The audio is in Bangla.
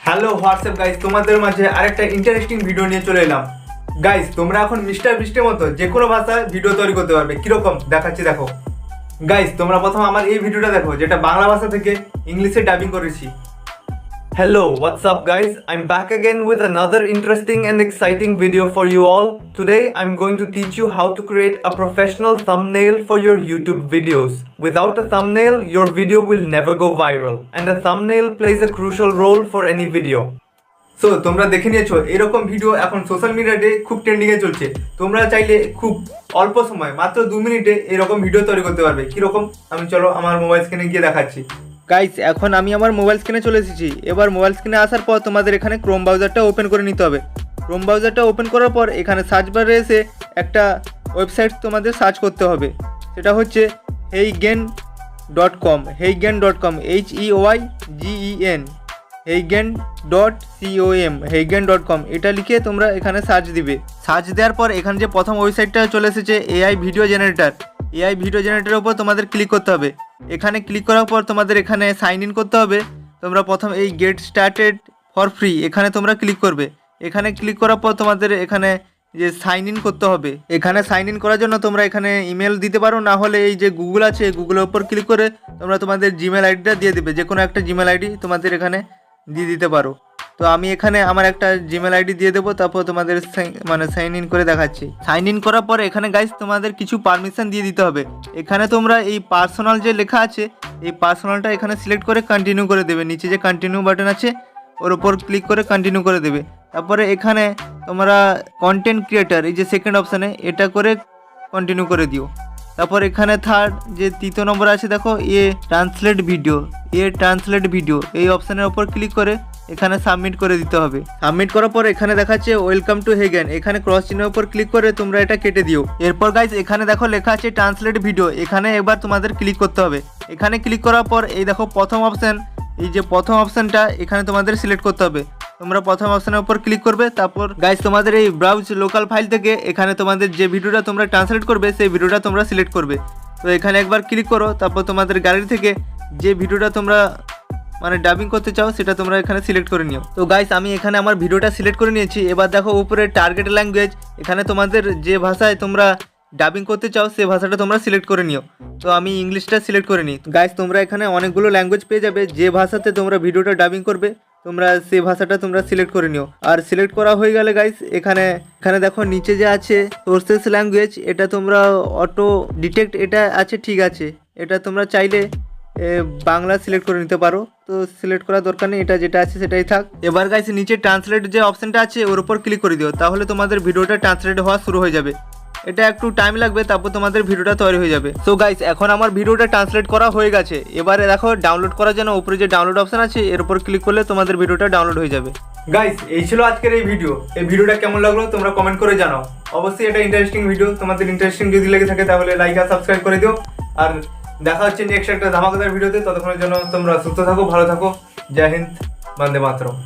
হ্যালো হোয়াটসঅ্যাপ গাইস, তোমাদের মাঝে আরেকটা ইন্টারেস্টিং ভিডিও নিয়ে চলে এলাম। গাইস, তোমরা এখন মিস্টার বিস্টের মতো যে কোনো ভাষায় ভিডিও তৈরি করতে পারবে। কিরকম দেখাচ্ছি দেখো। গাইস, তোমরা প্রথম আমার এই ভিডিওটা দেখো, যেটা বাংলা ভাষা থেকে ইংলিশে ডাবিং করেছি। Hello, what's up guys? I'm back again with another interesting and exciting video for you all. Today I'm going to teach you how to create a professional thumbnail for your YouTube videos. Without a thumbnail, your video will never go viral, and a thumbnail plays a crucial role for any video. So তোমরা দেখে নিয়েছো, এরকম ভিডিও এখন সোশ্যাল মিডিয়াতে খুব ট্রেন্ডিংয়ে চলছে। তোমরা চাইলে খুব অল্প সময়, মাত্র 2 মিনিটে এরকম ভিডিও তৈরি করতে পারবে। কিরকম আমি চলো আমার মোবাইল স্ক্রিনে গিয়ে দেখাচ্ছি। গাইস, এখন আমি আমার মোবাইল স্ক্রিনে চলে এসেছি। এবার মোবাইল স্ক্রিনে আসার পর তোমাদের এখানে ক্রোম ব্রাউজারটা ওপেন করে নিতে হবে। ক্রোম ব্রাউজারটা ওপেন করার পর এখানে সার্চ বারে এসে একটা ওয়েবসাইট তোমাদের সার্চ করতে হবে। সেটা হচ্ছে heigen.com, heigen.com, HEYGEN, heigen.com, heigen.com। এটা লিখে তোমরা এখানে সার্চ দিবে। সার্চ দেওয়ার পর এখানে যে প্রথম ওয়েবসাইটটা চলে এসেছে AI video generator, AI video জেনারেটরের উপর তোমাদের ক্লিক করতে হবে। এখানে ক্লিক করার পর তোমাদের এখানে সাইন ইন করতে হবে। তোমরা প্রথম এই গেট স্টার্টেড ফর ফ্রি এখানে তোমরা ক্লিক করবে। এখানে ক্লিক করার পর তোমাদের এখানে যে সাইন ইন করতে হবে। এখানে সাইন ইন করার জন্য তোমরা এখানে ইমেল দিতে পারো, না হলে এই যে গুগল আছে গুগলের উপর ক্লিক করে তোমরা তোমাদের জিমেল আইডিটা দিয়ে দেবে। যে কোনো একটা জিমেল আইডি তোমাদের এখানে দিয়ে দিতে পারো। তো আমি এখানে আমার একটা জিমেল আইডি দিয়ে দেবো, তারপর তোমাদের সাইন ইন করে দেখাচ্ছি। সাইন ইন করার পরে এখানে গাইস তোমাদের কিছু পারমিশন দিয়ে দিতে হবে। এখানে তোমরা এই পার্সোনাল যে লেখা আছে এই পার্সোনালটা এখানে সিলেক্ট করে কন্টিনিউ করে দেবে। নিচে যে কন্টিনিউ বাটন আছে ওর উপর ক্লিক করে কন্টিনিউ করে দেবে। তারপরে এখানে তোমরা কন্টেন্ট ক্রিয়েটার এই যে সেকেন্ড অপশানে এটা করে কন্টিনিউ করে দিও। তারপর এখানে থার্ড যে তৃতীয় নম্বর আছে দেখো ট্রান্সলেট ভিডিও, এই অপশানের ওপর ক্লিক করে এখানে সাবমিট করে দিতে হবে। সাবমিট করার পর এখানে দেখাচ্ছে ওয়েলকাম টু হেগেন, এখানে ক্রস চিহ্নের উপর ক্লিক করে তোমরা এটা কেটে দিও। এরপর গাইজ এখানে দেখো লেখা আছে ট্রান্সলেট ভিডিও, এখানে এবার তোমাদের ক্লিক করতে হবে। এখানে ক্লিক করার পর এই দেখো প্রথম অপশান, এই যে প্রথম অপশানটা এখানে তোমাদের সিলেক্ট করতে হবে। তোমরা প্রথম অপশানের উপর ক্লিক করবে। তারপর গাইজ তোমাদের এই ব্রাউজ লোকাল ফাইল থেকে এখানে তোমাদের যে ভিডিওটা তোমরা ট্রান্সলেট করবে সেই ভিডিওটা তোমরা সিলেক্ট করবে। তো এখানে একবার ক্লিক করো। তারপর তোমাদের গ্যালারি থেকে যে ভিডিওটা তোমরা ডাবিং করতে চাও সেটা তোমরা এখানে সিলেক্ট করে নিও। তো গাইস আমি এখানে আমার ভিডিওটা সিলেক্ট করে নিয়েছি। এবার দেখো উপরে টার্গেট ল্যাঙ্গুয়েজ, এখানে তোমাদের যে ভাষায় তোমরা ডাবিং করতে চাও সেই ভাষাটা তোমরা সিলেক্ট করে নিও। তো আমি ইংলিশটা সিলেক্ট করে নিই। গাইস তোমরা এখানে অনেকগুলো ল্যাঙ্গুয়েজ পেয়ে যাবে, যে ভাষাতে তোমরা ভিডিওটা ডাবিং করবে তোমরা সেই ভাষাটা তোমরা সিলেক্ট করে নিও। আর সিলেক্ট করা হয়ে গেলে গাইস এখানে দেখো নিচে যে আছে সোর্সেস ল্যাঙ্গুয়েজ, এটা তোমরা অটো ডিটেক্ট এটা আছে, ঠিক আছে। এটা তোমরা চাইলে বাংলা সিলেক্ট করে নিতে পারো, তো সিলেক্ট করার দরকার নেই, এটা যেটা আছে সেটাই থাক। এবার গাইস নিচে ট্রান্সলেট যে অপশানটা আছে ওর উপর ক্লিক করে দিও, তাহলে তোমাদের ভিডিওটা ট্রান্সলেট হওয়া শুরু হয়ে যাবে। এটা একটু টাইম লাগবে, তারপর তোমাদের ভিডিওটা তৈরি হয়ে যাবে। সো গাইস এখন আমার ভিডিওটা ট্রান্সলেট করা হয়ে গেছে। এবারে দেখো ডাউনলোড করার জন্য উপরে যে ডাউনলোড অপশান আছে এর উপর ক্লিক করলে তোমাদের ভিডিওটা ডাউনলোড হয়ে যাবে। গাইস এই ছিল আজকের এই ভিডিও। এই ভিডিওটা কেমন লাগলো তোমরা কমেন্ট করে জানাও। অবশ্যই এটা ইন্টারেস্টিং ভিডিও, তোমাদের ইন্টারেস্টিং যদি লেগে থাকে তাহলে লাইক আর সাবস্ক্রাইব করে দিও। আর দেখা হচ্ছে নেক্সট একটা ধামাকাদার ভিডিওতে। ততক্ষণের জন্য তোমরা সুস্থ থাকো, ভালো থাকো। জয় হিন্দ, বন্দে মাতরম।